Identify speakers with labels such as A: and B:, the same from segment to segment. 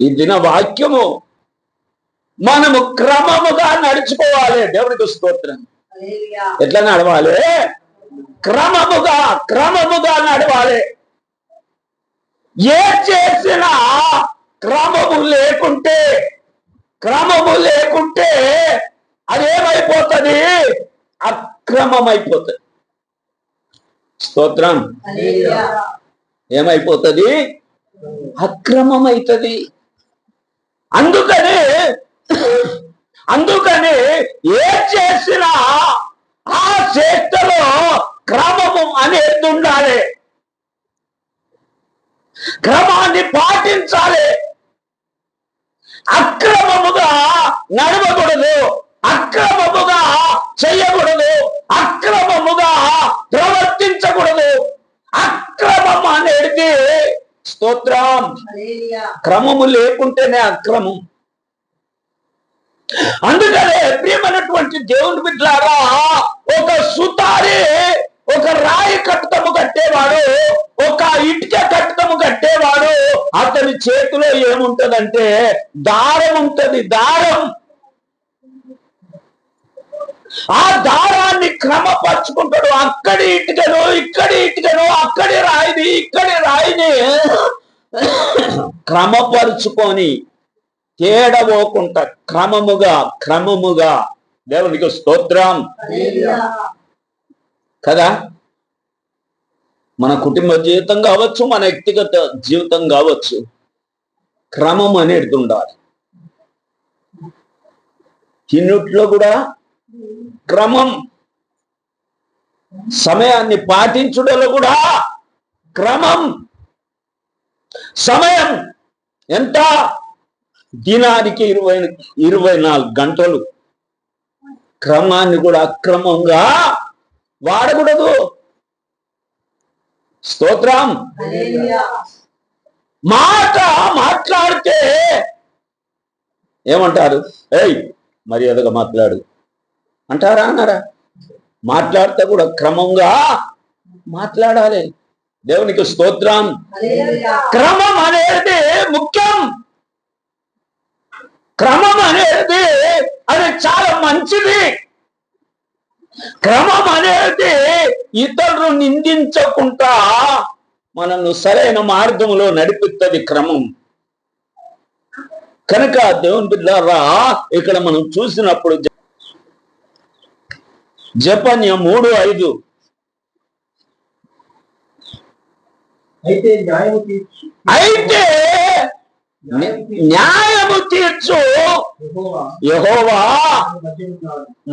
A: ఈ దిన వాక్యము మనము క్రమముగా నడుచుకోవాలి. దేవునికి స్తోత్రం. ఎట్లా నడవాలి? క్రమముగా నడవాలి. ఏ చేసినా క్రమము లేకుంటే అదేమైపోతుంది? అక్రమమైపోతుంది. స్తోత్రం. ఏమైపోతుంది? అక్రమమైతుంది. అందుకని ఏ చేసినా ఆ చేష్టలో క్రమము అనేది ఉండాలి. క్రమాన్ని పాటించాలి. అక్రమముగా నడవకూడదు, అక్రమముగా చేయకూడదు, అక్రమముగా ప్రవర్తించకూడదు. అక్రమం అనేది స్తోత్రం. క్రమము లేకుంటేనే అక్రమం. అందుకనే ప్రియమైనటువంటి దేవుని బిడ్డలారా, ఒక సుతారి ఒక రాయి కట్టము కట్టేవాడు, ఒక ఇటుక కట్టము కట్టేవాడు, అతని చేతిలో ఏముంటదంటే దారం ఉంటది. దారం. ఆ దారాన్ని క్రమపరుచుకుంటాడు. అక్కడి ఇటుకను, అక్కడి రాయిని క్రమపరుచుకొని తేడవోకుంటా క్రమముగా దేవునికి స్తోత్రం కదా. మన కుటుంబ జీవితం కావచ్చు, మన వ్యక్తిగత జీవితం కావచ్చు, క్రమం అనేది ఉండాలి. తిన్నుట్లో కూడా క్రమం, సమయాన్ని పాటించుటలో కూడా క్రమం. సమయం ఎంత? దినానికి 24 గంటలు. క్రమాన్ని కూడా అక్రమంగా వాడకూడదు. స్తోత్రం. మాట్లాడితే ఏమంటారు? ఏయ్ మర్యాదగా మాట్లాడు అంటారా? అన్నారా? మాట్లాడితే కూడా క్రమంగా మాట్లాడాలి. దేవునికి స్తోత్రం. క్రమం అనేది ముఖ్యం. క్రమం అనేది అది చాలా మంచిది. క్రమం అనేది ఇతరులు నిందించకుండా మనల్ని సరైన మార్గంలో నడిపిస్తుంది క్రమం. కనుక దేవుని బిడ్డలారా, ఇక్కడ మనం చూసినప్పుడు జపన్య 3:5 అయితే న్యాయము తీర్చు యెహోవా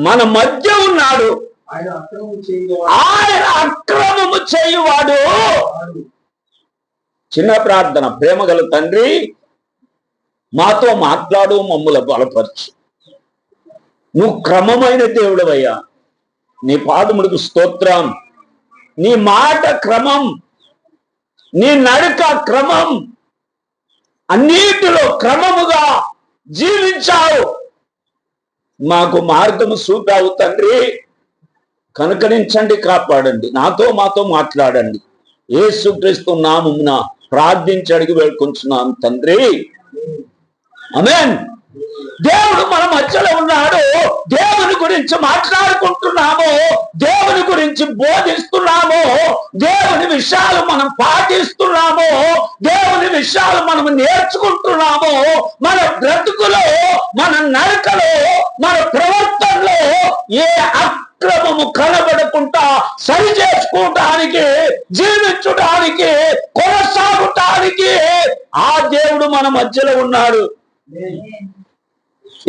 A: మన మధ్య ఉన్నాడు, ఆయన అక్రమము చేయువాడు. చిన్న ప్రార్థన. ప్రేమగల తండ్రి, మాతో మాట్లాడు, మమ్ముల బలపరచు. నువ్వు క్రమమైన దేవుడవయ్యా. నీ పాదములకు స్తోత్రం. నీ మాట క్రమం, నీ నడక క్రమం, అన్నిటిలో క్రమముగా జీవించావు. మాకు మార్గము చూపావు తండ్రి. కనుకరించండి, కాపాడండి. మాతో మాట్లాడండి. యేసుక్రీస్తు నామమున ప్రార్థించి అడిగి వేడుకుంటున్నాను తండ్రి. ఆమేన్. దేవుడు మన మధ్యలో ఉన్నాడు. దేవుని గురించి మాట్లాడుకుంటున్నాము, దేవుని గురించి బోధిస్తున్నాము, దేవుని విషయాలు మనం పాటిస్తున్నాము, దేవుని విషయాలు మనం నేర్చుకుంటున్నాము. మన బ్రతుకులో, మన నడకలో, మన ప్రవర్తనలో ఏ అక్రమము కనబడకుండా సరి చేసుకోవటానికి, జీవించడానికి, కొనసాగటానికి ఆ దేవుడు మన మధ్యలో ఉన్నాడు.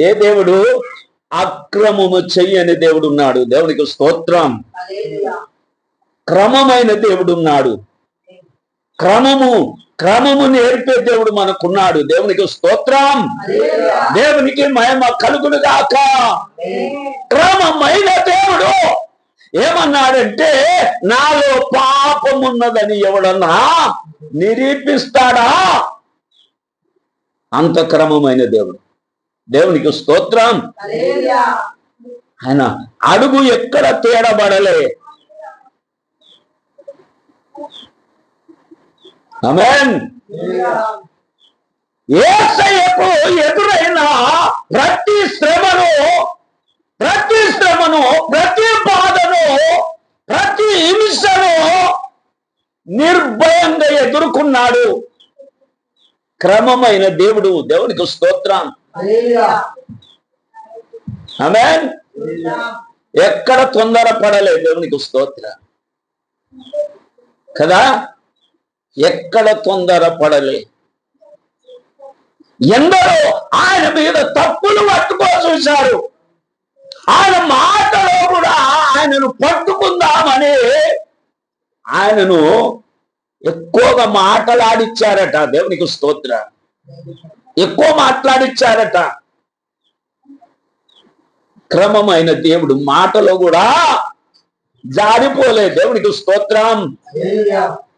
A: ఏ దేవుడు? అక్రమము చెయ్యని దేవుడు ఉన్నాడు. దేవునికి స్తోత్రం. క్రమమైన దేవుడు ఉన్నాడు. క్రమము నేర్పే దేవుడు మనకున్నాడు. దేవునికి స్తోత్రం. దేవునికి మహిమ కలుగును గాక. క్రమమైన దేవుడు ఏమన్నాడంటే, నాలో పాపమున్నదని ఎవడన్నా నిరూపిస్తాడా? అంత క్రమమైన దేవుడు. దేవునికి స్తోత్రం. ఆయన అడుగు ఎక్కడ తేడబడలే. ఆమేన్. యేసయ్యకు ఎదురైన ప్రతి శ్రమను, ప్రతి బాధను, ప్రతి హింసను నిర్భయంగా ఎదుర్కొన్నాడు క్రమమైన దేవుడు. దేవునికి స్తోత్రం. ఆమేన్. ఎక్కడ తొందరపడలే. దేవునికి స్తోత్రం కదా. ఎక్కడ తొందరపడలే. ఎందరో ఆయన మీద తప్పులు పట్టుకో చూశారు. ఆయన మాటలో కూడా ఆయనను పట్టుకుందామని ఆయనను ఎక్కువగా మాట్లాడిచ్చారట. దేవునికి స్తోత్రం. ఎక్కువ మాట్లాడిచ్చారట. క్రమమైన దేవుడు మాటలో కూడా జారిపోలే. దేవునికి స్తోత్రం.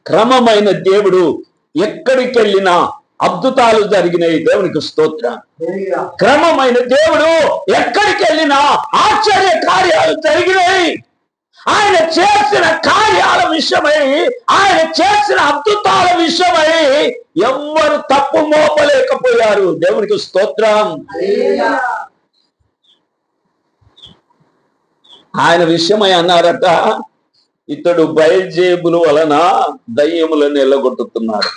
A: క్రమమైన దేవుడు ఎక్కడికి వెళ్ళినా అద్భుతాలు జరిగినాయి. దేవునికి స్తోత్రం. క్రమమైన దేవుడు ఎక్కడికి వెళ్ళినా ఆశ్చర్య కార్యాలు జరిగినాయి. ఆయన చేసిన కార్యాల విషయమై, ఆయన చేసిన అద్భుతాల విషయమై ఎవ్వరు తప్పు మోపలేకపోయారు. దేవునికి స్తోత్రం. ఆయన విషయమై అన్నారట, ఇతడు బయల్జేబుల వలన దయ్యములను ఎల్లగొట్టుతున్నాడు.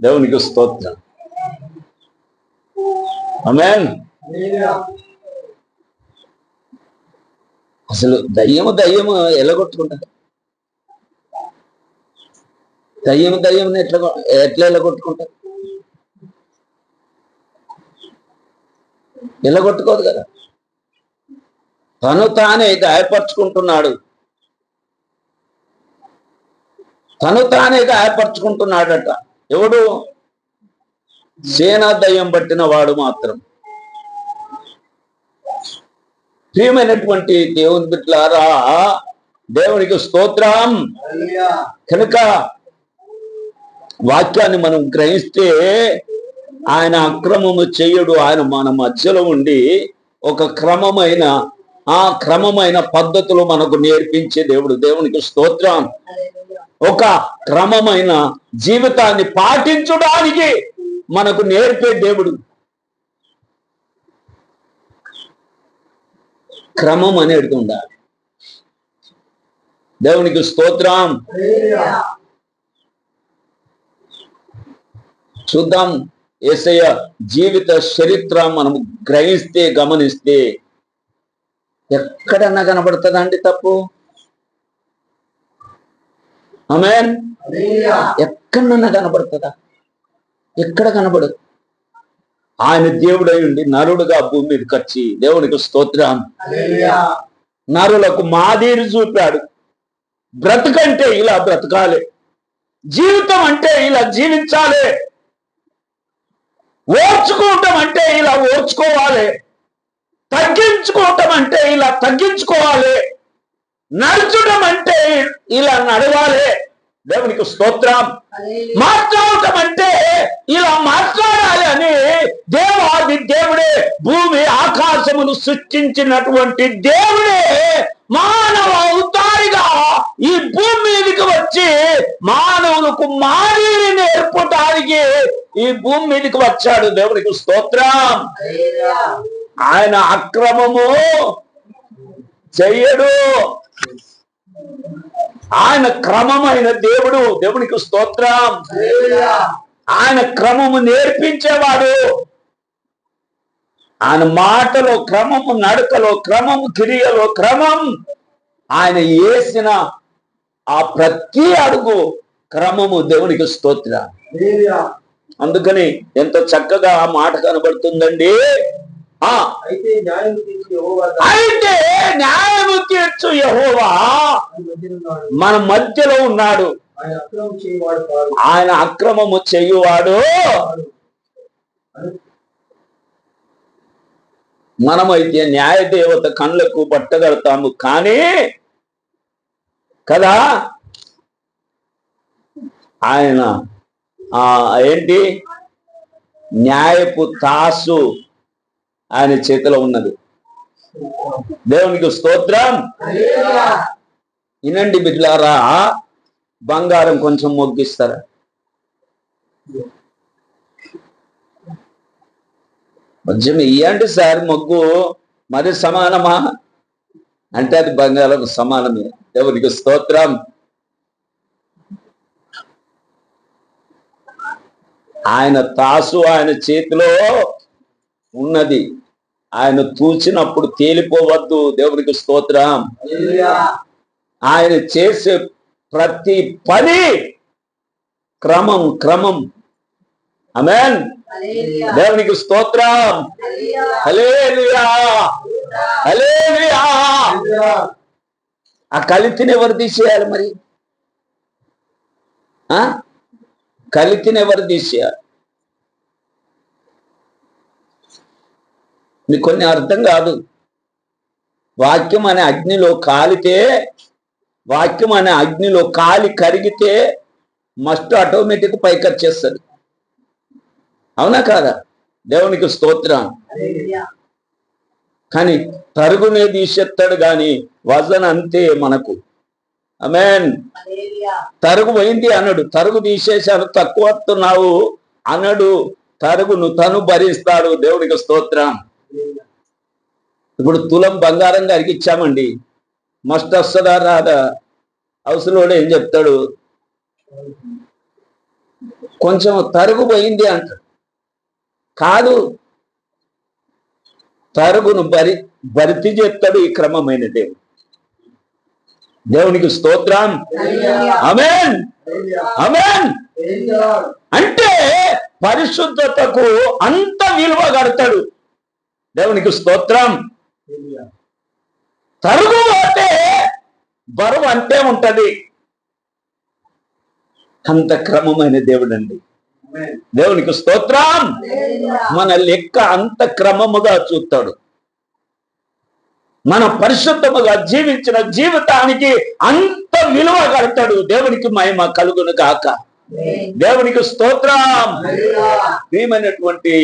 A: దేవునికి స్తోత్రం. ఆమేన్. అసలు దయ్యము ఎల్లగొట్టుకుంటారు. దయ్యముని ఎట్లా ఎల్లగొట్టుకుంటారు? ఎల్లగొట్టుకోదు కదా. తను తానే గాయపరుచుకుంటున్నాడు. గాయపరుచుకుంటున్నాడట. ఎవడు? సేనా దయ్యం పట్టిన వాడు మాత్రం. ప్రియమైనటువంటి దేవుని బిడ్డలారా, దేవునికి స్తోత్రం. కనుక వాక్యాన్ని మనం గ్రహిస్తే ఆయన అక్రమము చెయ్యడు. ఆయన మన మధ్యలో ఉండి ఒక క్రమమైన పద్ధతులు మనకు నేర్పించే దేవుడు. దేవునికి స్తోత్రం. ఒక క్రమమైన జీవితాన్ని పాటించడానికి మనకు నేర్పే దేవుడు. క్రమం అనేది ఉండాలి. దేవునికి స్తోత్రం. చూద్దాం యేసయ్య జీవిత చరిత్ర మనం గ్రహిస్తే, గమనిస్తే ఎక్కడన్నా కనబడుతుందండి తప్పు? ఆమేన్. ఎక్కడన్నా కనబడుతుందా? ఎక్కడ కనబడదు. ఆయన దేవుడై ఉండి నరుడుగా భూమి మీదకి వచ్చి, దేవునికి స్తోత్రం, నరులకు మాదిరి చూపాడు. బ్రతుకంటే ఇలా బ్రతకాలి, జీవితం అంటే ఇలా జీవించాలి, ఓర్చుకోవటం అంటే ఇలా ఓర్చుకోవాలి, తగ్గించుకోవటం అంటే ఇలా తగ్గించుకోవాలి, నడచడం అంటే ఇలా నడవాలి. దేవునికి స్తోత్రం. మాట్లాడటం అంటే ఇలా మాట్లాడాలి అని దేవాది దేవుడే, భూమి ఆకాశమును సృష్టించినటువంటి దేవుడే మానవ అవతారిగా ఈ భూమి మీదకి వచ్చి మానవులకు మాదిరి నేర్పడానికి ఈ భూమి మీదకి వచ్చాడు. దేవునికి స్తోత్రం. ఆయన అక్రమము చెయ్యడు. ఆయన క్రమమైన దేవుడు. దేవునికి స్తోత్రం. ఆయన క్రమము నేర్పించేవాడు. ఆయన మాటలో క్రమము, నడకలో క్రమము, క్రియలో క్రమం. ఆయన వేసిన ఆ ప్రతి అడుగు క్రమము. దేవునికి స్తోత్రం. అందుకని ఎంతో చక్కగా ఆ మాట కనబడుతుందండి. అయితే న్యాయము తీర్చు యెహోవా మన మధ్యలో ఉన్నాడు. ఆయన అక్రమము చేయువాడు. మనమైతే న్యాయ దేవత కళ్ళకు పట్టగడతాము కానీ కదా, ఆయన ఏంటి న్యాయపు తాసు ఆయన చేతిలో ఉన్నది. దేవునికి స్తోత్రం. వినండి బిడ్డలారా, బంగారం కొంచెం మొగ్గిస్తారా? కొంచెం ఇయ్యండి సార్ మొగ్గు, మరి సమానమా అంటే అది బంగారం సమానమే. దేవునికి స్తోత్రం. ఆయన తాసు ఆయన చేతిలో ఉన్నది, ఆయన తూచినప్పుడు తేలిపోవద్దు. దేవునికి స్తోత్రం. ఆయన చేసే ప్రతి పని క్రమం. ఆమేన్. దేవునికి స్తోత్రం. హల్లెలూయా, హల్లెలూయా. ఆ కలితిని ఎవరు తీసేయాలి మరి? కలితిని ఎవరు తీసేయాలి? నీకు కొన్ని అర్థం కాదు. వాక్యం అనే అగ్నిలో కాలితే, వాక్యం అనే అగ్నిలో కాలి కరిగితే మస్ట్ ఆటోమేటిక్ పైకి వచ్చేస్తుంది. అవునా కాదా? దేవునికి స్తోత్రం. కానీ తరుగునే తీసేస్తాడు కానీ వజన్ అంతే మనకు. ఆమేన్. తరుగు పోయింది అనడు, తరుగు తీసేశాను తక్కువ వస్తున్నావు అనడు. తరుగును తను భరిస్తాడు. దేవునికి స్తోత్రం. ఇప్పుడు తులం బంగారం కరిగిచ్చామండి, మస్ట్ వస్తుందా రాదా? అవసరం ఏం చెప్తాడు? కొంచెం తరుగు పోయింది అంటాడు. కాదు, తరుగును భర్తీ చేస్తాడు ఈ క్రమమైన దేవుడు. దేవునికి స్తోత్రం. ఆమేన్, ఆమేన్. అంటే పరిశుద్ధతకు అంత విలువ కడతాడు. దేవునికి స్తోత్రం. తరుగు పోతే బరువు అంతే ఉంటది. అంత క్రమమైన దేవుడు అండి. దేవునికి స్తోత్రం. మన లెక్క అంత క్రమముగా చూస్తాడు. మన పరిశుద్ధముగా జీవించిన జీవితానికి అంత విలువ కడతాడు. దేవునికి మహిమ కలుగును గాక. దేవునికి స్తోత్రం. ప్రియమైనటువంటి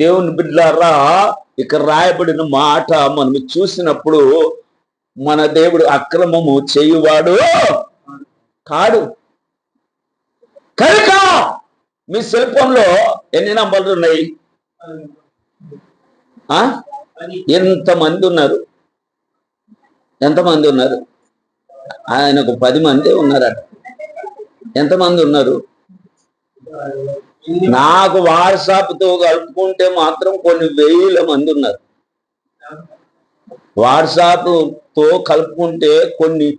A: దేవుని బిడ్డలారా, ఇక్కడ రాయబడిన మాట మనం చూసినప్పుడు మన దేవుడు అక్రమము చేయువాడు కాడు. కనుక మీ సెల్ ఫోన్ లో ఎన్ని నంబర్లు ఉన్నాయి? ఎంతమంది ఉన్నారు? ఎంతమంది ఉన్నారు? ఆయనకు 10 మంది ఉన్నారట. ఎంతమంది ఉన్నారు? నాకు వాట్సాప్ తో కలుపుకుంటే మాత్రం కొన్ని 1000 మంది ఉన్నారు. వాట్సాప్ తో కలుపుకుంటే కొన్ని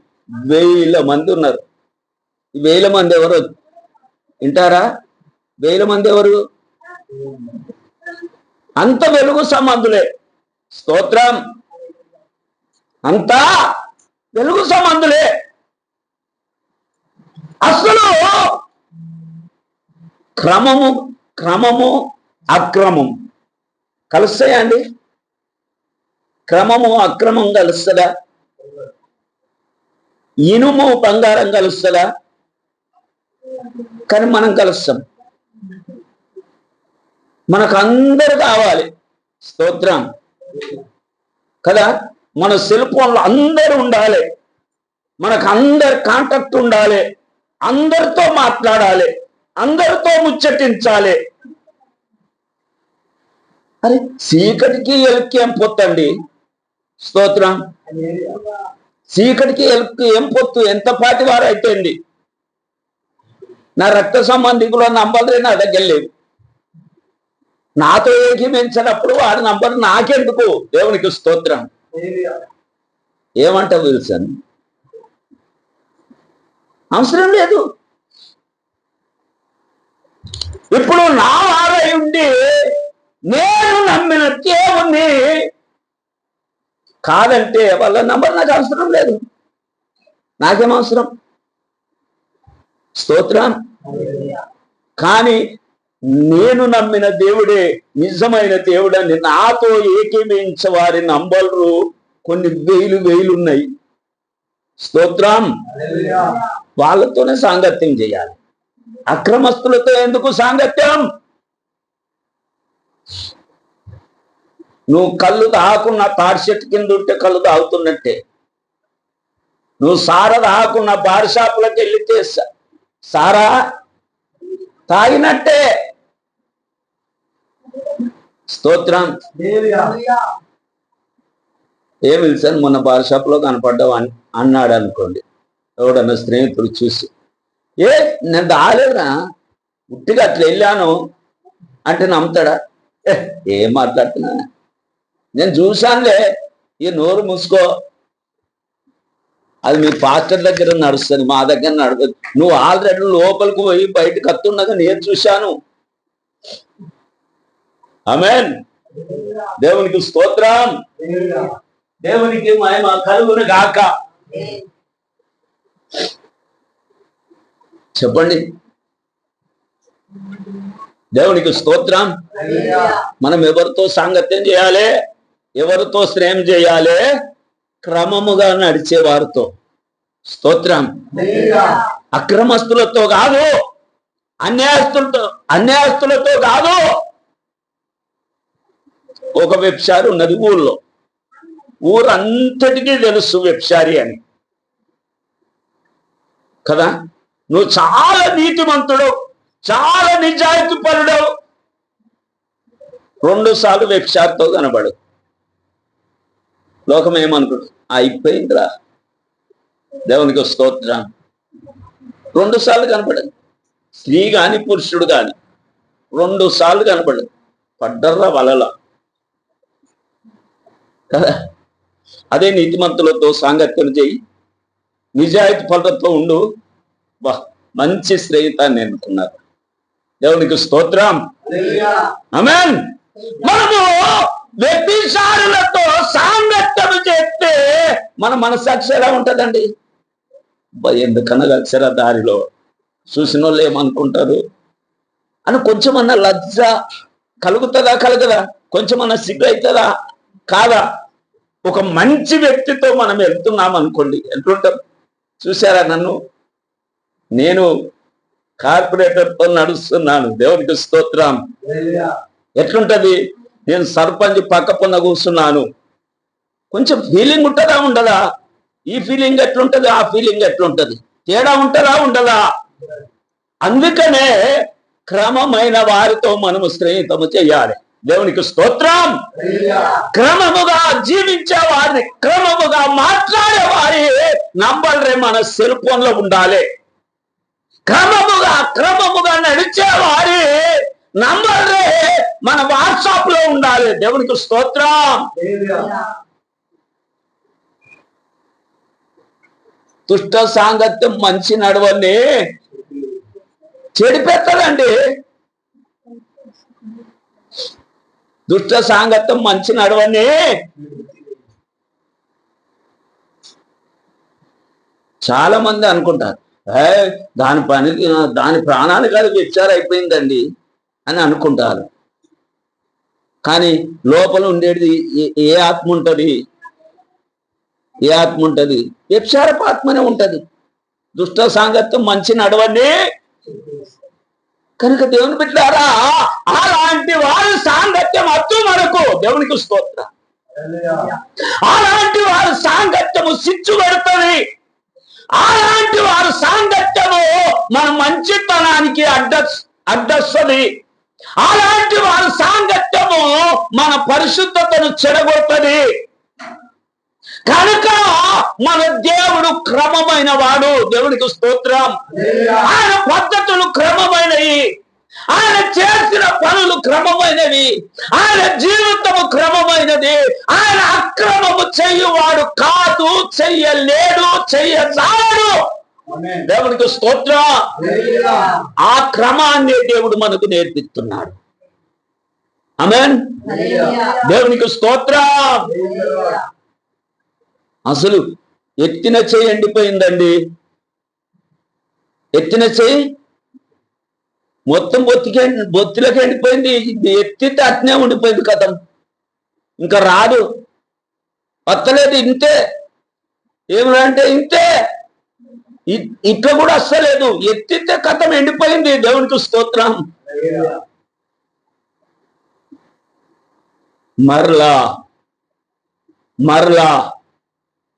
A: 1000 మంది ఉన్నారు. 1000 మంది ఎవరు వింటారా? 1000 మంది ఎవరు? అంత వెలుగు సంబంధులే. స్తోత్రం. అంతా వెలుగు సంబంధులే. అసలు క్రమము అక్రమం కలుస్తాయండి? క్రమము అక్రమం కలుస్తుందా? ఇనుము బంగారం కలుస్తుందా? కానీ మనం కలుస్తాం. మనకు అందరు కావాలి. స్తోత్రం కదా. మన సెల్ ఫోన్లో అందరు ఉండాలి, మనకు అందరు కాంటాక్ట్ ఉండాలి, అందరితో మాట్లాడాలి, అందరితో ముచ్చటించాలి. అరే చీకటికి ఎలుక్కి ఏం పొత్తండి? స్తోత్రం. చీకటికి ఎలుక్కి ఏం పొత్తు? ఎంత పాటి వారు అయితేంది. నా రక్త సంబంధికుల నంబర్లే నా దగ్గర లేవు. నాతో ఏకీమించినప్పుడు వాడి నంబర్ నాకెందుకు? దేవునికి స్తోత్రం. ఏమంటావు విల్సన్? అవసరం లేదు. ఇప్పుడు నా వారై ఉండి నేను నమ్మిన దేవుణ్ణి కాదంటే వాళ్ళ నంబర్ నాకు అవసరం లేదు. నాకేం అవసరం? స్తోత్రం. కానీ నేను నమ్మిన దేవుడే నిజమైన దేవుడని నాతో ఏకీమించే వారి నంబర్లు కొన్ని 1000 ఉన్నాయి. స్తోత్రం. వాళ్ళతోనే సాంగత్యం చేయాలి. అక్రమస్తులతో ఎందుకు సాంగత్యం? నువ్వు కళ్ళు తాగకున్న తాడి చెట్టు కింద ఉంటే కళ్ళు తాగుతున్నట్టే. నువ్వు సారా తాగకున్న బార్ షాపులకు వెళ్తే సారా తాగినట్టే. స్తోత్రం. ఏ విల్సన్ మొన్న బార్ షాప్ లో కనపడ్డావు అన్నాడు అనుకోండి, ఎవడన్నా స్నేహితుడు చూసి, నేను దాలేదురా, ఉట్టిగా అట్లా వెళ్ళాను అంటే నమ్ముతాడా? ఏం మాట్లాడుతున్నా, నేను చూశానులే, ఈ నోరు మూసుకో. అది మీ పాస్టర్ దగ్గర నడుస్తుంది, మా దగ్గర నడవదు. నువ్వు ఆల్రెడీ లోపలికి పోయి బయటకు వస్తుండగా నేను చూశాను. ఆమేన్. దేవునికి స్తోత్రం. దేవునికి మహిమ కలుగును గాక. చెప్పండి. దేవునికి స్తోత్రం. మనం ఎవరితో సాంగత్యం చేయాలి? ఎవరితో స్నేహం చేయాలి? క్రమముగా నడిచే వారితో. స్తోత్రం. అక్రమస్తులతో కాదు, అన్యాయస్తులతో కాదు. ఒక వ్యభిచారి ఉన్నది ఊళ్ళో, ఊరంతటికీ తెలుసు వ్యభిచారి అని కదా. నువ్వు చాలా నీతిమంతుడు, చాలా నిజాయితీ పరుడు, 2 సార్లు వ్యభిచారితో కనబడు. లోకం ఏమనుకుంటు, అయిపోయిందిరా. దేవునికి స్తోత్రం. 2 సార్లు కనపడదు. స్త్రీ కాని పురుషుడు కాని 2 సార్లు కనపడదు. పడ్డర్రా వలల కదా. అదే నీతిమంతులతో సాంగత్యం చేయి, నిజాయితీ పరులతో ఉండు, మంచి స్నేహితాన్ని ఎన్నుకున్నారు. దేవునికి స్తోత్రం. ఆమేన్. మనము వ్యభిచారులతో సాంగత్యం చేస్తే మన మనసాక్షి ఎలా ఉంటదండి? ఎందుకన్నా కలిసారా దారిలో, చూసిన వాళ్ళు ఏమనుకుంటారు అని కొంచెమన్నా లజ్జ కలుగుతుందా? కలగదా? కొంచెమన్నా సిగ్గు అవుతుందా? కాదా? ఒక మంచి వ్యక్తితో మనం వెళ్తున్నాం అనుకోండి, ఎట్లుంటాం? చూసారా నన్ను, నేను కార్పొరేటర్తో నడుస్తున్నాను. దేవునికి స్తోత్రం. ఎట్లుంటది? నేను సర్పంచ్ పక్క పొన్న కూర్చున్నాను. కొంచెం ఫీలింగ్ ఉంటుందా ఉండదా? ఈ ఫీలింగ్ ఎట్లుంటది, ఆ ఫీలింగ్ ఎట్లుంటది? తేడా ఉంటుందా ఉండదా? అందుకనే క్రమమైన వారితో మనము స్నేహితము చేయాలి. దేవునికి స్తోత్రం. క్రమముగా జీవించే వారిని, క్రమముగా మాట్లాడే వారి నంబర్లే మన సెల్ ఫోన్ లో ఉండాలి. క్రమముగా నడిచే వారి నంబర్లే మన వాట్సాప్ లో ఉండాలి. దేవునికి స్తోత్రం. దుష్ట సాంగత్యం మంచి నడవని చెడిపెత్తదండి. దుష్ట సాంగత్యం మంచి నడవని చాలా మంది అనుకుంటారు, దాని ప్రాణానికి అది వ్యభిచారం అయిపోయిందండి అని అనుకుంటారు. కానీ లోపల ఉండేది ఏ ఆత్మ ఉంటది? ఏ ఆత్మ ఉంటది? వ్యభిచారపు ఆత్మనే ఉంటది. దుష్ట సాంగత్యం మంచి నడవని. కనుక దేవుని బిడ్డలారా, అలాంటి వారి సాంగత్యం అద్దు మనకు. దేవునికి స్తోత్రం. అలాంటి వారి సాంగత్యము సిచ్చు పెడుతుంది. అలాంటి వారి సాంగత్యము మన మంచితనానికి అడ్డొస్తుంది. అలాంటి వారి సాంగత్యము మన పరిశుద్ధతను చెడగొడుతుంది. కనుక మన దేవుడు క్రమమైన వాడు. దేవునికి స్తోత్రం. ఆయన పద్ధతులు క్రమమైనవి, ఆయన చేసిన పనులు క్రమమైనవి, ఆయన జీవితము క్రమమైనది. ఆయన అక్రమము చెయ్యవాడు కాదు, చెయ్యలేడు, చెయ్యజాలడు. దేవునికి స్తోత్రం. ఆ క్రమాన్ని దేవుడు మనకు నేర్పిస్తున్నాడు. ఆమేన్. దేవునికి స్తోత్రం. అసలు ఎత్తిన చెయ్యి ఎండిపోయిందండి. ఎత్తిన చెయ్యి మొత్తం బొత్తిలోకి ఎండిపోయింది. ఎత్తితే అట్నే ఉండిపోయింది. కథం ఇంకా రాదు, వత్తలేదు. ఇంతే. ఏమంటే ఇంతే, ఇట్లా కూడా వస్తలేదు. ఎత్తితే కథం ఎండిపోయింది. దేవునికి స్తోత్రం. మరలా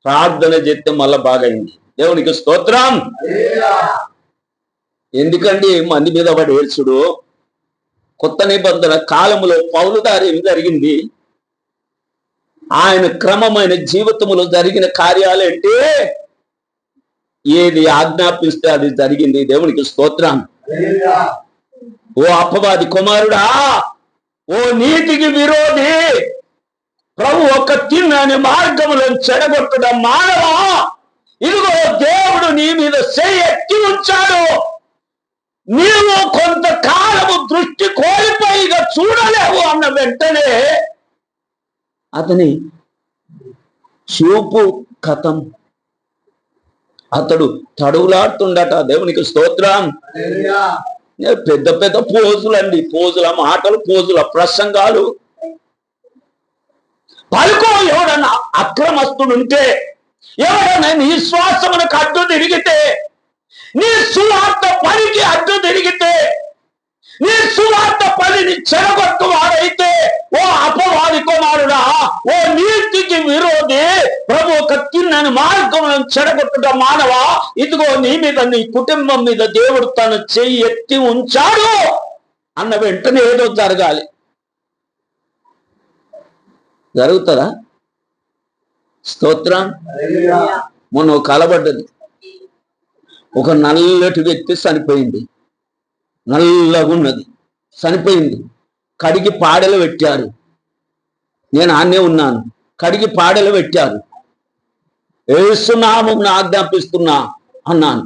A: ప్రార్థన చేస్తే మళ్ళా బాగైంది. దేవునికి స్తోత్రం. ఎందుకండి మంది మీద పడి ఏడ్చుడు? కొత్త నిబంధన కాలములో పౌలు దారి ఏం జరిగింది? ఆయన క్రమమైన జీవితములో జరిగిన కార్యాలంటే ఏది ఆజ్ఞాపిస్తే అది జరిగింది. దేవునికి స్తోత్రం. ఓ అపవాది కుమారుడా, ఓ నీతికి విరోధి, ప్రభు ఒక తిన్నని మార్గములో చెడగొట్టడం మానవా, ఇదిగో దేవుడు నీ మీద ఎత్తి ఉంచాడు. నీవు కొంతకాలము దృష్టి కోల్పోయిగా చూడలేవు అన్న వెంటనే అతని చూపు కథం. అతడు తడువులాడుతుండట. దేవునికి స్తోత్రం. పెద్ద పెద్ద పోజులండి, పోజుల మాటలు, పోజుల ప్రసంగాలు. పలుకో ఎవడన్నా అక్రమస్తుడుంటే, ఎవడన్నా నీ శ్వాసమునకు అడ్డు తిరిగితే, నీ సువార్త పనికి అడ్డు తిరిగితే, నీ సువార్త పనిని చెడగొట్టు వాడైతే, ఓ అపవాది కుమారుడా, ఓ నీతికి విరోధి, ప్రభు ఒక తిన్నని మార్గం చెడగొట్టుట మానవా, ఇదిగో నీ మీద, నీ కుటుంబం మీద దేవుడు తన చెయ్యి ఎత్తి ఉంచాడు అన్న వెంటనే ఏదో జరగాలి. జరుగుతుందా? స్తోత్రం. మొన్న కలబడ్డది. ఒక నల్లటి వ్యక్తి చనిపోయింది. నల్లగున్నది, చనిపోయింది. కడిగి పాడెలు పెట్టారు. నేను ఆన్నే ఉన్నాను. కడిగి పాడెలు పెట్టారు. యేసు నామమున ఆజ్ఞాపిస్తున్నా అన్నాను.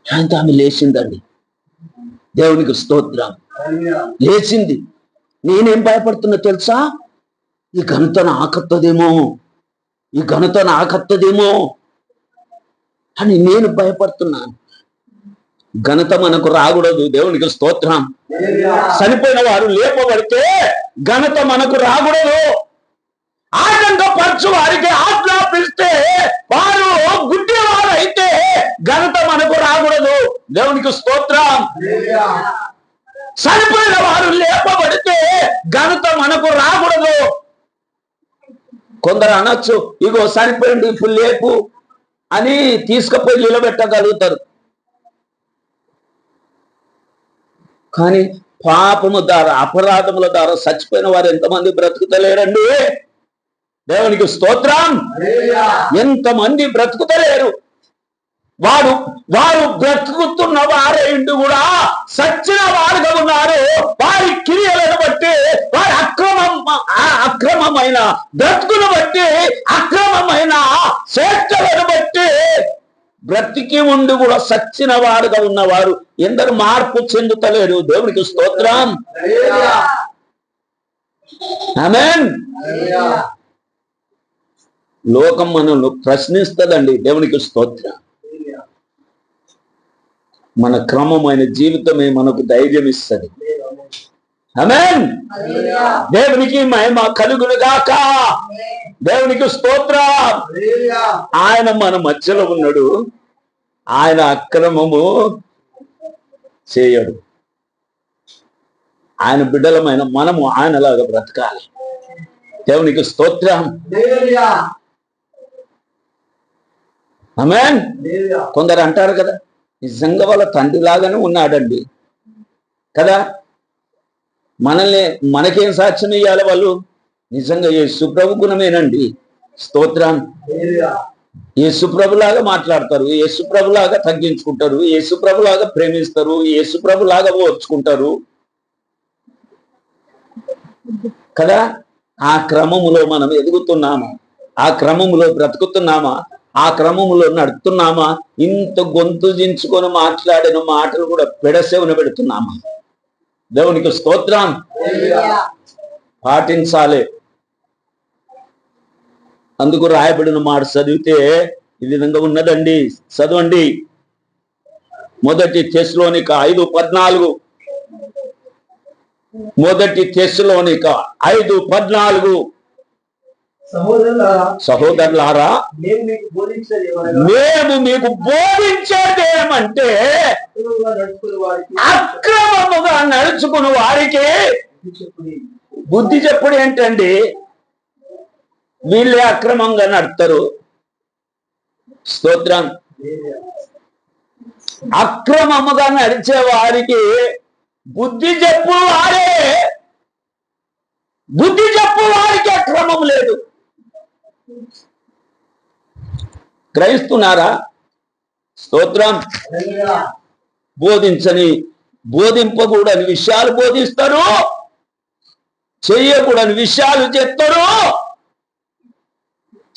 A: అంత ఆమె లేచిందండి. దేవునికి స్తోత్రం. లేచింది. నేనేం భయపడుతున్నా తెలుసా? ఈ ఘనత నాకత్తదేమో, ఈ ఘనత నాకత్తదేమో అని నేను భయపడుతున్నాను. ఘనత మనకు రాకూడదు. దేవునికి స్తోత్రం. చనిపోయిన వారు లేపబడితే ఘనత మనకు రాకూడదు. ఆటంకపరచు వారికి ఆజ్ఞాపిస్తే వారు గుడ్డి వారు అయితే ఘనత మనకు రాకూడదు. దేవునికి స్తోత్రం. చనిపోయిన వారు లేపబడితే ఘనత మనకు రాకూడదు. కొందరు అనొచ్చు, ఇగో చనిపోయింది ఇప్పుడు లేపు అని తీసుకుపోయి నిలబెట్టగలుగుతారు. కానీ పాపము ద్వారా, అపరాధముల ద్వారా చచ్చిపోయిన వారు ఎంతమంది బ్రతుకుతలేరండి? దేవునికి స్తోత్రం. ఎంతమంది బ్రతుకుతలేరు? వారు బ్రతుకుతున్న వారేంటి కూడా సచ్చిన వారుగా ఉన్నారు. వారి క్రియలను బట్టి, వారి అక్రమమైన బ్రతుకును బట్టి, అక్రమమైన చేష్టలను బట్టి బ్రతికి ఉండి కూడా సచ్చిన వారుగా ఉన్నవారు ఎందరు మార్పు చెందుతలేరు. దేవునికి స్తోత్రం. ఆమేన్. లోకం మనల్ని ప్రశ్నిస్తుందండి. దేవునికి స్తోత్రం. మన క్రమమైన జీవితమే మనకు ధైర్యం ఇస్తుంది. ఆమేన్. దేవునికి మహిమ కలుగును గాక. దేవునికి స్తోత్రం. ఆయన మన మధ్యలో ఉన్నాడు. ఆయన అక్రమము చేయడు. ఆయన బిడ్డలమైన మనము ఆయనలాగా బ్రతకాలి. దేవునికి స్తోత్రం. ఆమేన్. కొందరు అంటారు కదా, నిజంగా వాళ్ళ తండ్రి లాగానే ఉన్నాడండి కదా, మనకేం సాక్ష్యం ఇవ్వాలి వాళ్ళు? నిజంగా యేసు ప్రభు గుణమేనండి. స్తోత్రం. యేసు ప్రభులాగా మాట్లాడతారు, యేసు ప్రభులాగా తగ్గించుకుంటారు, యేసు ప్రభులాగా ప్రేమిస్తారు, యేసు ప్రభులాగా ఓర్చుకుంటారు కదా. ఆ క్రమములో మనం ఎదుగుతున్నామా? ఆ క్రమములో బ్రతుకుతున్నామా? ఆ క్రమములో నడుస్తున్నామా? ఇంత గొంతు దించుకొని మాట్లాడిన మాటలు కూడా పెడసేవన పెడుతున్నామా? దేవునికి స్తోత్రం. పాటించాలి. అందుకు రాయబడిన మాట చదివితే ఈ విధంగా ఉన్నదండి. చదవండి. 1 తెస్సలోనిక 5:14. 1 తెస్సలోనిక 5:14. సహోదరులారా, మేము మీకు బోధించేదేమంటే అక్రమముగా నడుచుకుని వారికి బుద్ధి చెప్పుడు. ఏంటండి? వీళ్ళే అక్రమంగా నడుస్తారు. స్తోత్రం. అక్రమముగా నడిచే వారికి బుద్ధి చెప్పు వారికి క్రమం లేదు. గ్రహిస్తున్నారా? స్తోత్రం. బోధింపకూడని విషయాలు బోధిస్తారు, చెయ్యకూడని విషయాలు చెప్తారు.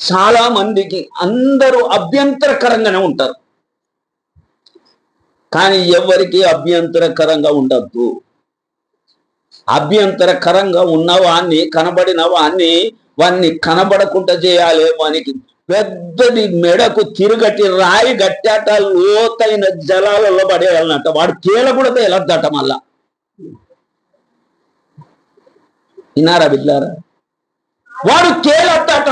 A: చాలా మందికి అందరూ అభ్యంతరకరంగానే ఉంటారు, కానీ ఎవరికి అభ్యంతరకరంగా ఉండద్దు. అభ్యంతరకరంగా ఉన్నవాన్ని, కనబడిన వాన్ని కనబడకుండా చేయాలి. వానికి పెద్దది మెడకు తిరుగటి రాయి గట్టాట లోతైన జలాలలో పడేయాలన్నట. వాడు తేలకూడ తేలద్దట. మళ్ళా విన్నారా బిడ్డారా? వాడు తేలద్దట.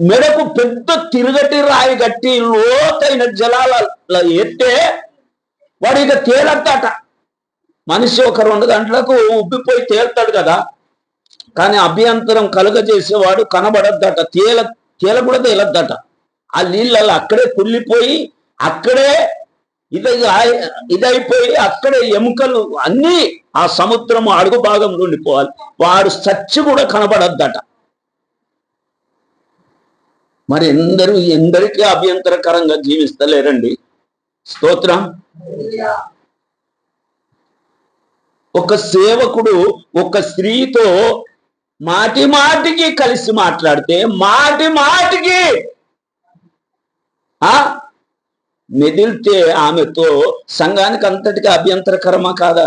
A: మెడకు పెద్ద తిరుగటి రాయి గట్టి లోతైన జలాలలో ఎత్తే వాడు ఇక తేలద్దట. మనిషి ఒక 2 గంటలకు ఉబ్బిపోయి తేలుతాడు కదా, కానీ అభ్యంతరం కలుగజేసేవాడు కనబడద్దట. తేలకూడ తేలద్దట. ఆ నీళ్ళల్లో అక్కడే కుళ్ళిపోయి, అక్కడే ఇదైపోయి, అక్కడే ఎముకలు అన్నీ ఆ సముద్రము అడుగు భాగంలో ఉండిపోవాలి. వాడు చచ్చి కూడా కనబడద్దట. మరి ఎందరికీ అభ్యంతరకరంగా జీవిస్తలేరండి. స్తోత్రం. ఒక సేవకుడు ఒక స్త్రీతో మాటికి కలిసి మాట్లాడితే మాటికి మెదిలితే ఆమెతో సంఘానికి అంతటికి అభ్యంతరకరమా కాదా?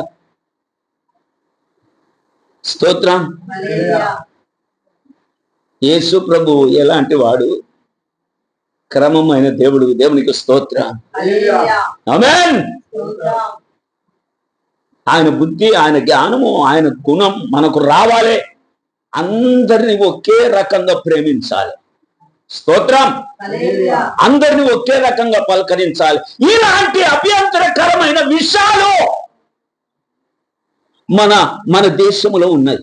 A: స్తోత్రం. యేసు ప్రభు ఎలాంటి వాడు? క్రమమైన దేవుడు. దేవునికి స్తోత్రం. ఆమేన్. ఆయన బుద్ధి, ఆయన జ్ఞానము, ఆయన గుణం మనకు రావాలి. అందరినీ ఒకే రకంగా ప్రేమించాలి. స్తోత్రం. అందరినీ ఒకే రకంగా పలకరించాలి. ఇలాంటి అభ్యంతరకరమైన విషయాలు మన దేశంలో ఉన్నాయి.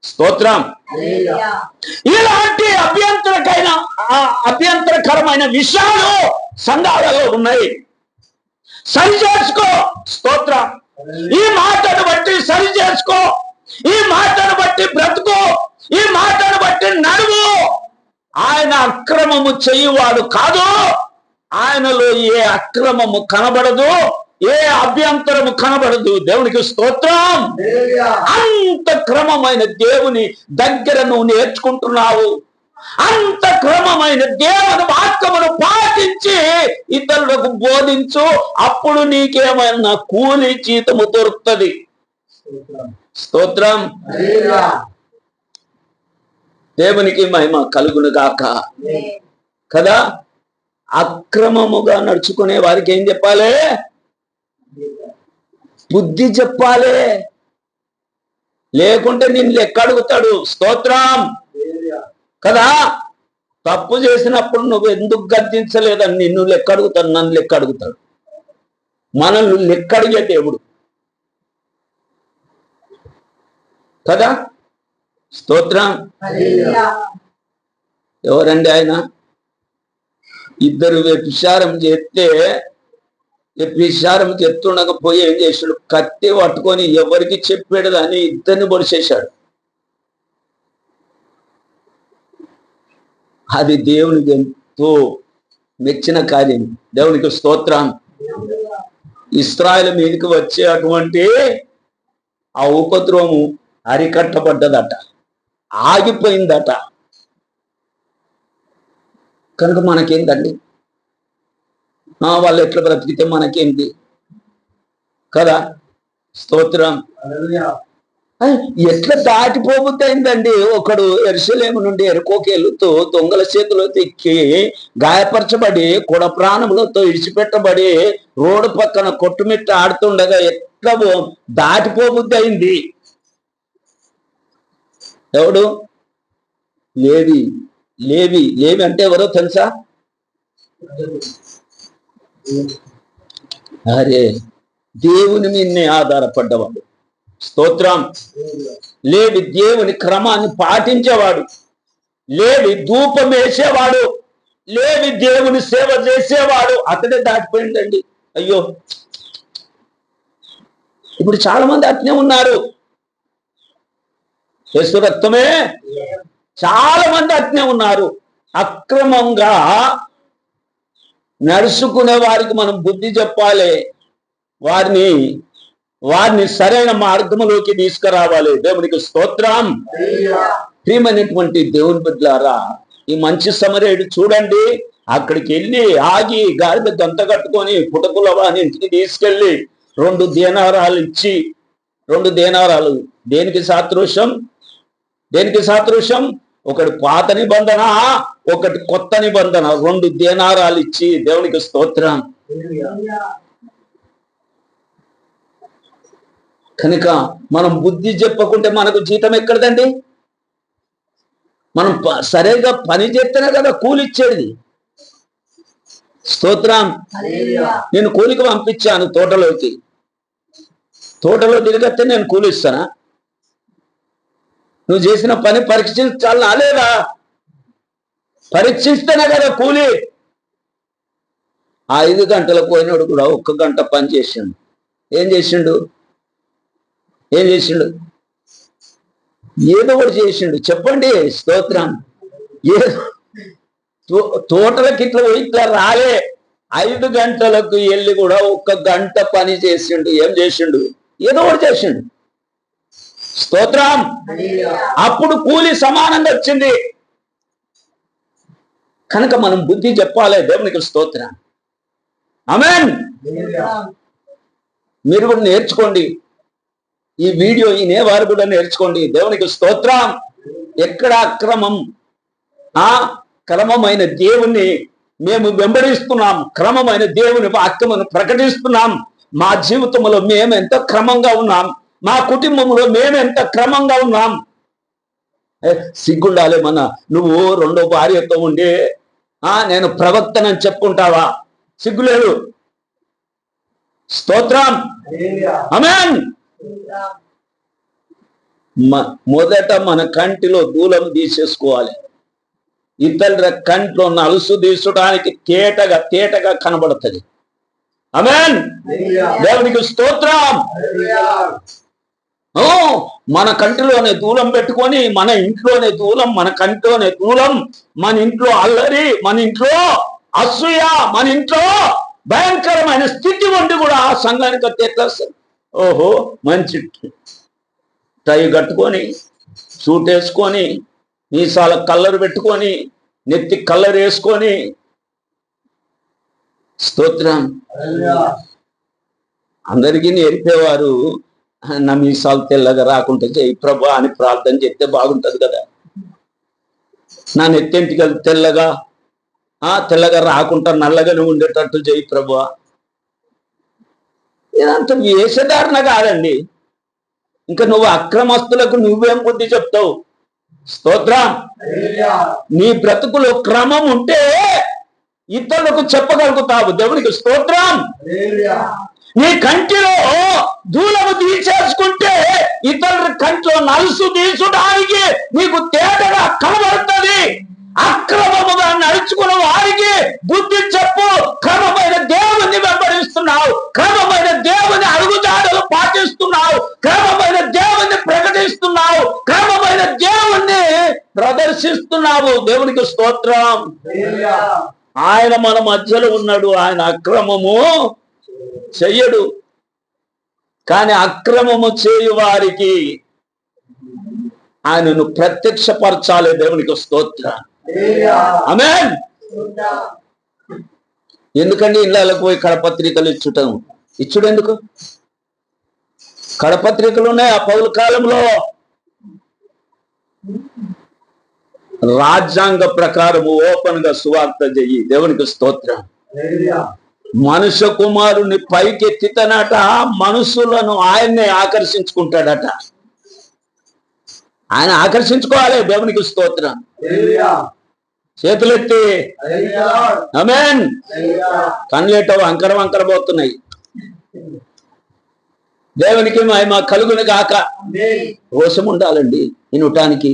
A: స్తోత్రం. ఇలాంటి అభ్యంతరకరమైన విషయాలు సంఘాలలో ఉన్నాయి. సరి చేసుకో. స్తోత్రం. ఈ మాటను బట్టి సరి చేసుకో. ఈ మాటను బట్టి బ్రతుకు. ఈ మాటను బట్టి నడువు. ఆయన అక్రమము చెయ్యువాడు కాదు. ఆయనలో ఏ అక్రమము కనబడదు, ఏ అభ్యంతరము కనబడదు. దేవునికి స్తోత్రం. అంత క్రమమైన దేవుని దగ్గర నువ్వు నేర్చుకుంటున్నావు. అంత క్రమమైన దేవుని వాక్యమును పాటించి ఇతరులకు బోధించు. అప్పుడు నీకేమైనా కూలి జీతము దొరుకుతుంది. స్తోత్రం. దేవునికి మహిమ కలుగును గాక. కదా? అక్రమముగా నడుచుకునే వారికి ఏం చెప్పాలి? బుద్ధి చెప్పాలి. లేకుంటే నిన్ను లెక్క అడుగుతాడు. స్తోత్రం. కదా? తప్పు చేసినప్పుడు నువ్వు ఎందుకు గద్దించలేదని నిన్ను లెక్క అడుగుతాడు, నన్ను లెక్క అడుగుతాడు. మనల్ని లెక్క అడిగే దేవుడు కదా? స్తోత్రం. ఎవరండి ఆయన? ఇద్దరు వ్యభిచారం చేస్తే వ్యభిచారం చెప్తుండకపోయి ఏం చేశాడు? కత్తి పట్టుకొని ఎవరికి చెప్పాడు అని ఇద్దరిని పొడిచేశాడు. అది దేవునికి ఎంతో మెచ్చిన కార్యం. దేవునికి స్తోత్రం. ఇశ్రాయేలు మీదకి వచ్చే అటువంటి ఆ ఉపద్రవము అరికట్టబడ్డదట, ఆగిపోయిందట. కనుక మనకేందండి? వాళ్ళు ఎట్లా బ్రతికితే మనకేంటి కదా? స్తోత్రం. ఎట్లా దాటిపోబుద్దయిందండి. ఒకడు యెరూషలేము నుండి యెరికోకి వెళుతూ దొంగల చేతిలో తెక్కి గాయపరచబడి కుడ ప్రాణములతో ఇడిచిపెట్టబడి రోడ్డు పక్కన కొట్టుమిట్ట ఆడుతుండగా ఎట్లా దాటిపోబుద్దయింది. ఎవడు? లేవి. లేవి లేవి అంటే ఎవరో తెలుసా? అరే, దేవుని మీదనే ఆధారపడ్డవాడు. స్తోత్రం. లేవి దేవుని క్రమాన్ని పాటించేవాడు. లేవి ధూపం వేసేవాడు. లేవి దేవుని సేవ చేసేవాడు. అతడే దాటిపోయిందండి. అయ్యో, ఇప్పుడు చాలా మంది అట్నే ఉన్నారు. యేసు రక్తమే, చాలా మంది అట్నే ఉన్నారు. అక్రమంగా నడుచుకునే వారికి మనం బుద్ధి చెప్పాలి, వారిని సరైన మార్గంలోకి తీసుకురావాలి. దేవునికి స్తోత్రం. ప్రియమైనటువంటి దేవుని బిడ్డలారా, ఈ మంచి సమరయుడు చూడండి, అక్కడికి వెళ్ళి ఆగి గాడిద గంత కట్టుకొని పుటకుల వాని ఇంటికి తీసుకెళ్ళి 2 దేనారాలు ఇచ్చి, 2 దేనారాలు దేనికి సాదృశ్యం? ఒకటి పాత నిబంధన, ఒకటి కొత్త నిబంధన. 2 దేనారాలు ఇచ్చి, దేవునికి స్తోత్రం. కనుక మనం బుద్ధి చెప్పకుంటే మనకు జీతం ఎక్కడదండి? మనం సరిగా పని చేస్తేనే కదా కూలిచ్చేది. స్తోత్రం. నేను కూలికి పంపించాను తోటలోకి, తోటలో తిరిగితే నేను కూలిస్తానా? నువ్వు చేసిన పని పరీక్షించాలా లేదా? పరీక్షిస్తేనే కదా కూలి. 5 గంటలకు పోయినాడు కూడా 1 గంట పని చేసిండు. ఏం చేసిండు? ఏదో ఒకటి చేసిండు. చెప్పండి. స్తోత్రం. తోటలకి ఇట్లా ఇట్లా రాలే. 5 గంటలకు వెళ్ళి కూడా 1 గంట పని చేసిండు. ఏం చేసిండు? ఏదో ఒకటి చేసిండు. స్తోత్రం. అప్పుడు కూలి సమానంగా వచ్చింది. కనుక మనం బుద్ధి చెప్పాలి. దేవునికి స్తోత్రం. ఆమేన్. మీరు కూడా నేర్చుకోండి. ఈ వీడియో వారు కూడా నేర్చుకోండి. దేవునికి స్తోత్రం. ఎక్కడ క్రమమైన దేవుణ్ణి మేము వెంబడిస్తున్నాం, క్రమమైన దేవుని వాక్యమును ప్రకటిస్తున్నాం. మా జీవితంలో మేము ఎంత క్రమంగా ఉన్నాం, మా కుటుంబంలో మేము ఎంత క్రమంగా ఉన్నాం. సిగ్గుండాలి. నువ్వు 2వ భార్యతో ఉండి నేను ప్రవక్తనని చెప్పుకుంటావా? సిగ్గులేదు. స్తోత్రం. ఆమేన్. మొదట మన కంటిలో దూలం తీసేసుకోవాలి. ఇతరుల కంట్లో నలుసు తీసడానికి తేటగా కనబడుతుంది. ఆమేన్. దేవునికి స్తోత్రం. మన కంటిలోనే దూలం పెట్టుకొని, మన ఇంట్లోనే దూలం, మన కంటిలోనే దూలం, మన ఇంట్లో అల్లరి, మన ఇంట్లో అసూయ, మన ఇంట్లో భయంకరమైన స్థితి ఉండి కూడా ఆ సంఘానికి ఎట్లా? ఓహో, మంచి టై కట్టుకొని, సూట్ వేసుకొని, మీసాల కల్లరు పెట్టుకొని, నెత్తి కల్లరు వేసుకొని, స్తోత్రం. అందరికీ నేర్పేవారు, నా మీసాలు తెల్లగా రాకుండా చేయి ప్రభా అని ప్రార్థన చేస్తే బాగుంటది కదా. నా నెత్తింటికి తెల్లగా రాకుండా నల్లగానే ఉండేటట్టు చేయి ప్రభా. ఇదంతా వేషధారణ కాదండి. ఇంకా నువ్వు అక్రమస్తులకు నువ్వేం బుద్ధి చెప్తావు? స్తోత్రం. నీ బ్రతుకులో క్రమం ఉంటే ఇతరులకు చెప్పగలుగుతావు. దేవునికి స్తోత్రం. నీ కంటిలో దూలము తీసేసుకుంటే ఇతరుల కంటిలో నలుసు తీర్చడానికి నీకు తేటగా కనబడుతుంది. అక్రమముగా నడుచుకున్న వారికి బుద్ధి చెప్పు. క్రమమైన దేవుని వెంబడిస్తున్నావు, క్రమమైన దేవుని అడుగుజాడలు పాటిస్తున్నావు, క్రమమైన దేవుని ప్రకటిస్తున్నావు, క్రమమైన దేవుణ్ణి ప్రదర్శిస్తున్నావు. దేవునికి స్తోత్రం. ఆయన మన మధ్యలో ఉన్నాడు. ఆయన అక్రమము చెయ్యడు. కానీ అక్రమము చేయు వారికి ఆయనను ప్రత్యక్షపరచాలి. దేవునికి స్తోత్రం. ఆమేన్. ఎందుకండి ఇళ్ళకు పోయి కడపత్రికలు ఇచ్చుడు ఎందుకు? కడపత్రికలు ఉన్నాయి. ఆ పౌలు కాలంలో రాజ్యాంగ ప్రకారము ఓపెన్ గా సువార్త చెయ్యి. దేవునికి స్తోత్రం. మనుష్య కుమారుని పైకెత్తితనట మనుషులను ఆయన్నే ఆకర్షించుకుంటాడట. ఆయన ఆకర్షించుకోవాలి. దేవునికి స్తోత్రం. చేతులెత్తి ఆమేన్. కళ్ళేటో వంకర పోతున్నాయి. దేవునికి మహిమ కలుగును గాక. రోషం ఉండాలండి వినటానికి.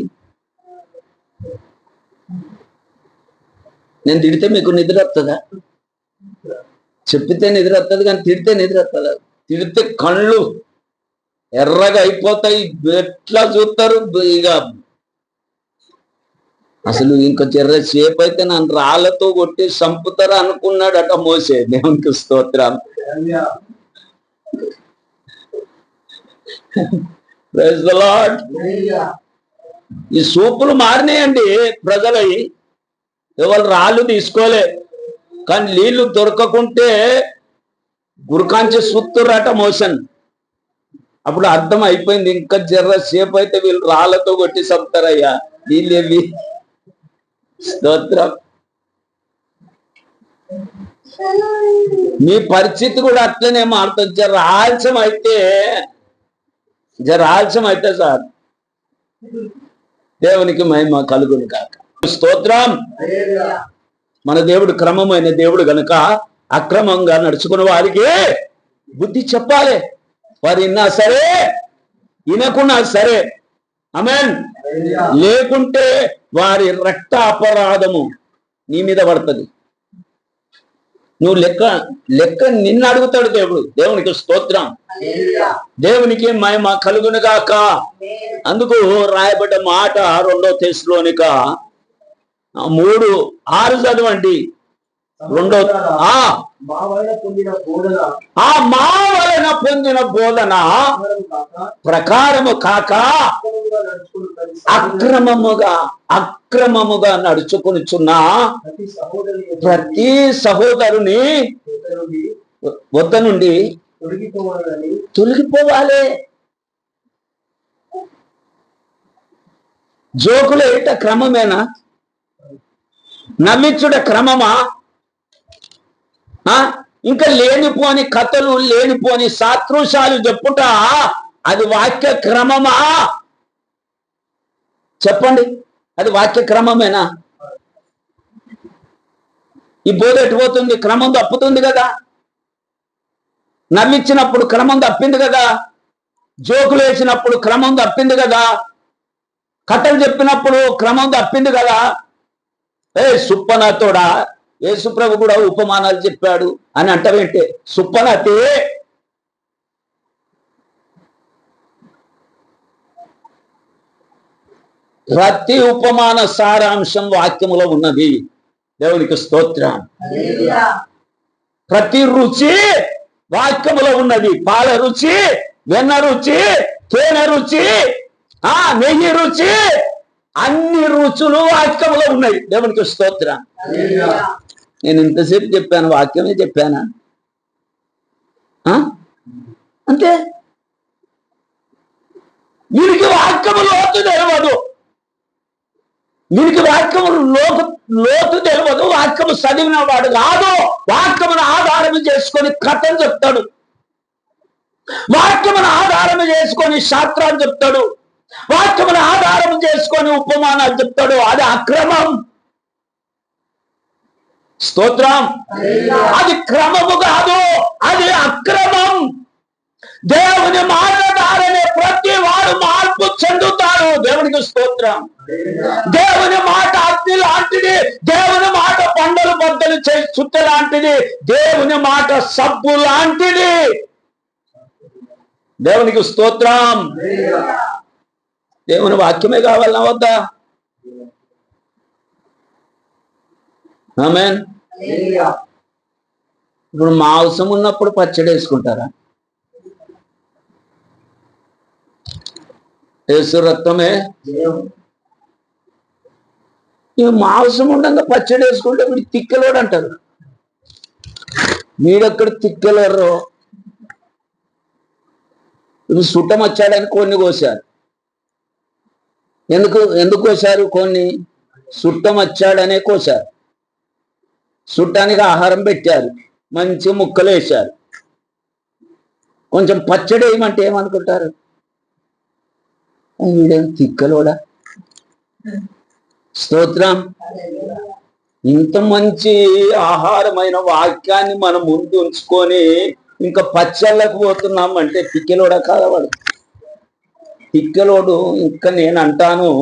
A: నేను తిడితే మీకు నిద్ర వస్తుందా? చెప్పితే నిద్ర వస్తుంది, కానీ తిడితే నిద్ర వస్తుందా? తిడితే కళ్ళు ఎర్రగా అయిపోతాయి. ఎట్లా చూస్తారు ఇక అసలు ఇంకా జర్ర సేపు అయితే నన్ను రాళ్లతో కొట్టి చంపుతారు అనుకున్నాడట మోసే. దేవునికి స్తోత్రం. Praise the lord. ఈ సూపులు మారినాయండి ప్రజలై. ఎవరు రాళ్ళు తీసుకోలే, కానీ నీళ్లు దొరకకుంటే గురకాంచి సుత్తురట మోషన్. అప్పుడు అర్థం అయిపోయింది, ఇంకా జర్ర సేపు అయితే వీళ్ళు రాళ్లతో కొట్టి చంపుతారయ్యా వీళ్ళేవి. స్తోత్రం. మీ పరిస్థితి కూడా అట్లనే మారుతుంది. జర ఆలస్యం అయితే సార్ దేవునికి మహిమ కలుగును కాక. స్తోత్రం. మన దేవుడు క్రమమైన దేవుడు గనుక అక్రమంగా నడుచుకున్న వారికి బుద్ధి చెప్పాలి. వారు విన్నా సరే వినకున్నా సరే, ఆమేన్. లేకుంటే వారి రక్త అపరాధము నీ మీద పడుతుంది. నువ్వు లెక్క నిన్ను అడుగుతాడు దేవుడు. దేవునికి స్తోత్రం. దేవునికి మహిమ కలుగునుగాక. అందుకు రాయబడ్డ మాట 2 తెస్సలోనిక 3:6 చదవండి. మా వలన పొందిన బోధన ప్రకారము కాక అక్రమముగా నడుచుకొనుచున్న ప్రతి సహోదరుని వద్ద నుండి తొలగిపోవాలి. జోకులు ఏట క్రమమేనా? నవ్వించుట క్రమమా? ఇంకా లేనిపోని కథలు, లేనిపోని సాదృశాలు చెప్పుట అది వాక్య క్రమమా? చెప్పండి, అది వాక్య క్రమమేనా? ఈ బోధ ఎటుపోతుంది? క్రమం తప్పుతుంది కదా. నవ్వించినప్పుడు క్రమం తప్పింది కదా. జోకులు వేసినప్పుడు క్రమం తప్పింది కదా. కథలు చెప్పినప్పుడు క్రమం తప్పింది కదా. సుప్పనాతోడా, యేసుప్రభు కూడా ఉపమానాలు చెప్పాడు అని అంటావేంటే? సుప్పనాతే ప్రతి ఉపమాన సారాంశం వాక్యములో ఉన్నది. దేవునికి స్తోత్రం. ప్రతి రుచి వాక్యములో ఉన్నది. పాల రుచి, వెన్న రుచి, తేనె రుచి, నెయ్యి రుచి, అన్ని రుచులు వాక్యములో ఉన్నాయి. దేవునికి స్తోత్రం. నేను ఇంతసేపు చెప్పాను, వాక్యమే చెప్పానా? అంతే. వీరికి వాక్యము లోతు తెలియదు. వీరికి వాక్యము లోతు తెలియదు. వాక్యము చదివిన వాడు కాదు. వాక్యమును ఆధారం చేసుకొని కథలు చెప్తాడు. వాక్యమును ఆధారం చేసుకొని శాస్త్రాలు చెప్తాడు. వాక్యమును ఆధారం చేసుకొని ఉపమానాలు చెప్తాడు. అది అక్రమం. స్తోత్రం. అది క్రమము కాదు, అది అక్రమం. దేవుని మాట ద్వారానే ప్రతి వాడు మార్పు చెందుతాడు. దేవునికి స్తోత్రం. దేవుని మాట అగ్ని లాంటిది. దేవుని మాట పండలు బద్దలు చుట్ట లాంటిది. దేవుని మాట సబ్బు లాంటిది. దేవునికి స్తోత్రం. దేవుని వాక్యమే కావాలన్నా వద్దా? ఆమేన్. ఇప్పుడు మాంసం ఉన్నప్పుడు పచ్చడి వేసుకుంటారా? యేసు రక్తమే. ఇక మాంసం ఉండగా పచ్చడి వేసుకుంటే వీడు తిక్కలోడు అంటారు. వీడెక్కడ తిక్కలేరు. ఇది సుట్టం వచ్చాడని కొన్ని కోసారు. ఎందుకు కోసారు? కొన్ని సుట్టం వచ్చాడనే కోసారు. చుట్టానికి ఆహారం పెట్టారు, మంచి ముక్కలు వేశారు. కొంచెం పచ్చడి వేయమంటే ఏమనుకుంటారు? వీడేం తిక్కలోడా? స్తోత్రం. ఇంత మంచి ఆహారమైన వాక్యాన్ని మనం ముందు ఉంచుకొని ఇంకా పచ్చళ్ళకు పోతున్నాం అంటే తిక్కలోడా కాదవాడు? తిక్కలోడు. ఇంకా నేను అంటాను,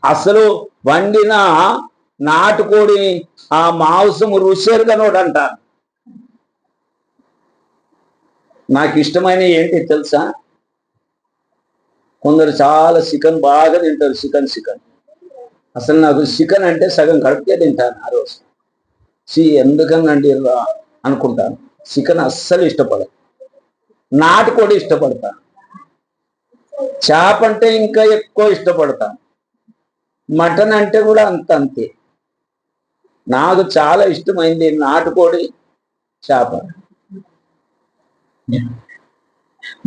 A: అసలు వండిన నాటుకోడి ఆ మాంసము రుచేరుగనోడు అంటారు. నాకు ఇష్టమైన ఏంటి తెలుసా? కొందరు చాలా చికెన్ బాగా తింటారు. చికెన్ అసలు నాకు చికెన్ అంటే సగం కడుపుకే తింటాను ఆ రోజు. ఎందుకనండి అనుకుంటాను. చికెన్ అస్సలు ఇష్టపడదు. నాటుకోడి ఇష్టపడతాను. చేప అంటే ఇంకా ఎక్కువ ఇష్టపడతాను. మటన్ అంటే కూడా అంతే. నాకు చాలా ఇష్టమైంది నాటుకోడి, చేప.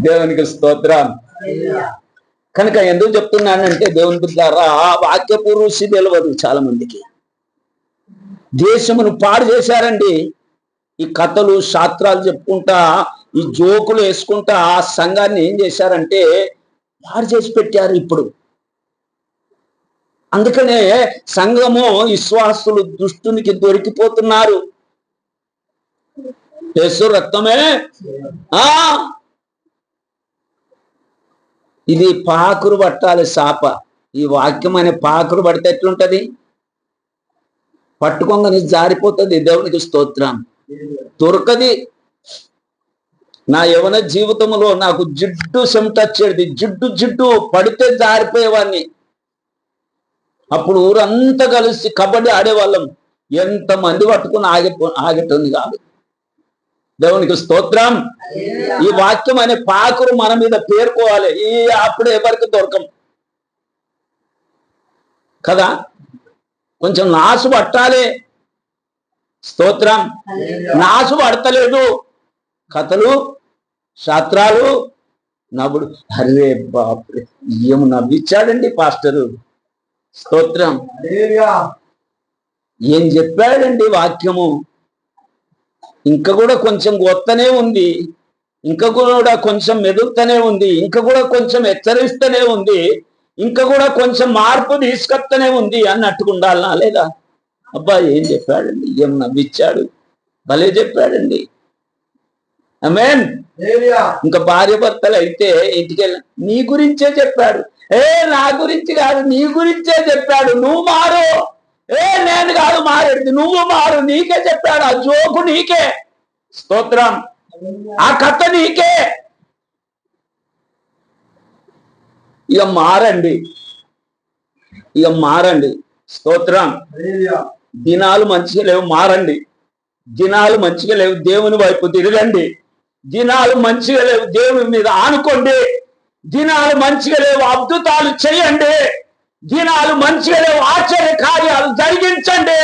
A: దేవునికి స్తోత్రం. కనుక ఎందుకు చెప్తున్నానంటే దేవుని బిడ్డలారా, వాక్యపు రుచి తెలియదు చాలా మందికి. దేశమును పాడు చేశారండి. ఈ కథలు శాస్త్రాలు చెప్పుకుంటా, ఈ జోకులు వేసుకుంటా ఆ సంఘాన్ని ఏం చేశారంటే పాడు చేసి పెట్టారు ఇప్పుడు. అందుకనే సంఘము విశ్వాసులు దుష్టునికి దొరికిపోతున్నారు. యేసు రక్తమే ఇది పాకురు పట్టాలి సాప. ఈ వాక్యం అనే పాకురు పడితే ఎట్లుంటది? పట్టుకోగానే జారిపోతుంది. దేవునికి స్తోత్రం. దొరకది. నా యవన జీవితంలో నాకు జిడ్డు చెమటొచ్చేది. జిడ్డు పడితే జారిపోయేవాడిని. అప్పుడు ఊరంతా కలిసి కబడ్డీ ఆడేవాళ్ళం. ఎంతమంది పట్టుకుని ఆగేటుంది కాదు. దేవునికి స్తోత్రం. ఈ వాక్యం అనే పాకురు మన మీద పేర్కోవాలి. అప్పుడు ఎవరికి దొరకం కదా. కొంచెం నాసు పట్టాలి. స్తోత్రం. నాసు పడతలేదు. కథలు శాస్త్రాలు నవ్వుడు. అరే బాప్రే, ఏం నవ్విచ్చాడండి పాస్టరు. స్తోత్రం. ఏం చెప్పాడండి వాక్యము. ఇంకా కూడా కొంచెం గొత్తనే ఉంది. ఇంకా కూడా కొంచెం మెదులుతూనే ఉంది. ఇంకా కూడా కొంచెం హెచ్చరిస్తూనే ఉంది. ఇంకా కూడా కొంచెం మార్పు తీసుకొస్తూనే ఉంది అన్నట్టుగా ఉండాలనా లేదా? అబ్బా ఏం చెప్పాడండి, ఏం నవ్విచ్చాడు, భలే చెప్పాడండి. ఆమేన్. ఇంకా భార్య భర్తలు అయితే ఇంటికెళ్ళి నీ గురించే చెప్పాడు. నా గురించి కాదు, నీ గురించే చెప్పాడు. నువ్వు మారు. నేను కాదు మారేది, నువ్వు మారు. నీకే చెప్పాడు. ఆ జోకు నీకే. స్తోత్రం. ఆ కథ నీకే. ఇక మారండి. స్తోత్రం. దినాలు మంచిగా లేవు, మారండి. దినాలు మంచిగా లేవు, దేవుని వైపు తిరగండి. దినాలు మంచిగా లేవు, దేవుని మీద ఆనుకోండి. దినాలు మంచిగా లేవు, అద్భుతాలు చేయండి. దినాలు మంచిగా లేవు, ఆశ్చర్య కార్యాలు జరిగించండి.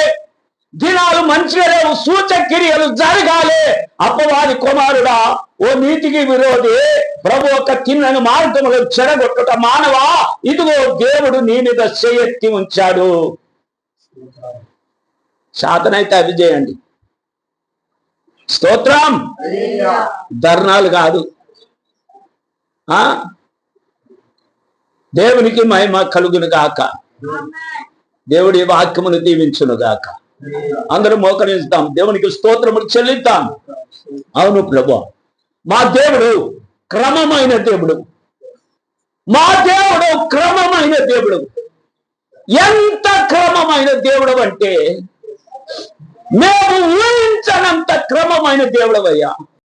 A: దినాలు మంచిగా లేవు, సూచక్రియలు జరగాలి. అపవాది కుమారుడా, ఓ నీతికి విరోధి, ప్రభు ఒక తిన్నని మార్గములు చెడగొట్టుట మానవా, ఇదిగో దేవుడు నీ మీద చేయెత్తి ఉంచాడు. శాతనైతే అవి చేయండి. స్తోత్రం. ధర్నాలు కాదు. దేవునికి మహిమ కలుగును గాక. దేవుడి వాక్యమును దీవించును గాక. అందరూ మోకరిస్తాం, దేవునికి స్తోత్రములు చెల్లిద్దాం. అవును ప్రభు, మా దేవుడు క్రమమైన దేవుడు. మా దేవుడు క్రమమైన దేవుడు. ఎంత క్రమమైన దేవుడు అంటే మేము ఊహించనంత క్రమమైన దేవుడు అయ్యా.